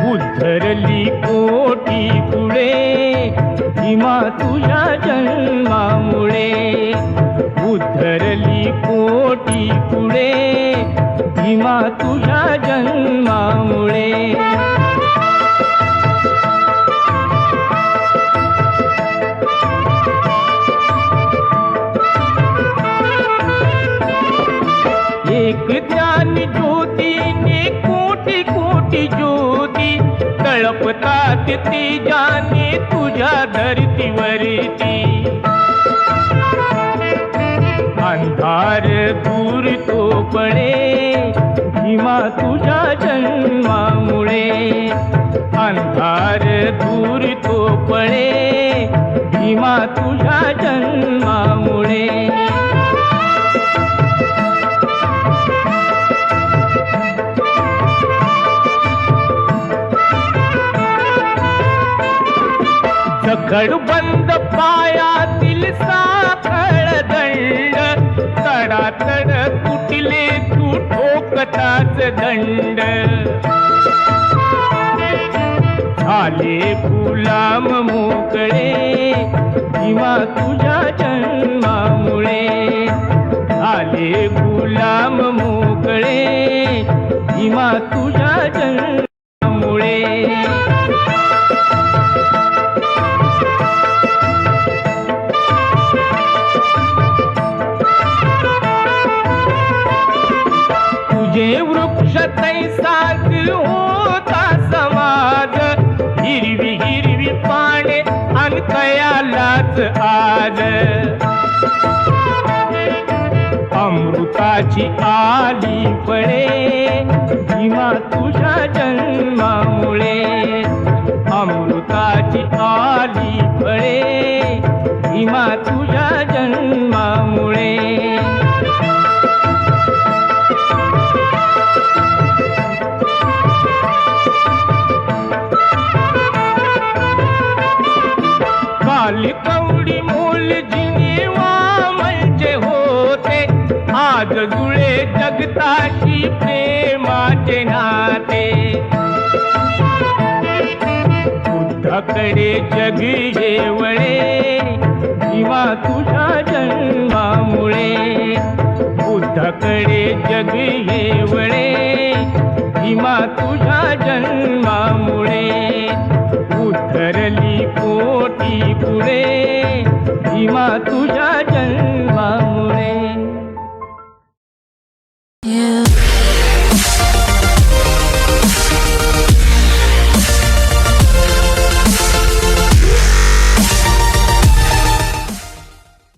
उद्धरली कोटी पुढे भीमा तुझ्या जन्मामुळे, उद्धरली कोटी पुढे भीमा तुझ्या जन्मामुळे. एक ज्ञान ज्योतीने कोटी कोटी ज्योती तळपतात तेजाने तुझ्या धरतीवरती. अंधार दूर तो पळे भीमा तुझ्या जन्मामुळे, अंधार दूर तो पळे भीमा तुझ्या जन्मामुळे. जखडबंद पायातील साखळ दंड, तडातड तुटले तू ठोकताच दंड. झाले गुलाम मोकळे भीमा तुझ्या जन्मामुळे, झाले गुलाम मोकळे भीमा तुझ्या जन्मामुळे. तुझे वृक्ष तैसाच होता समाज, हिरवी हिरवी पाने अन कयालाच आज. अमृताची आली पळे भीमा तुझ्या जन्मामुळे, अमृताची आली पळे भीमा तुझ्या जन्मामुळे. कवडी मूल जिनीवा म्हणजे होते, आज जुळे जगताशी प्रेमाचे नाते. बुद्धाकडे जग येवळे भीमा तुझ्या जन्मामुळे, बुद्धाकडे जग येवळे भीमा तुझ्या जन्मामुळे. उद्धरली कोटी पुढे भीमा तुझ्या जन्मामुळे.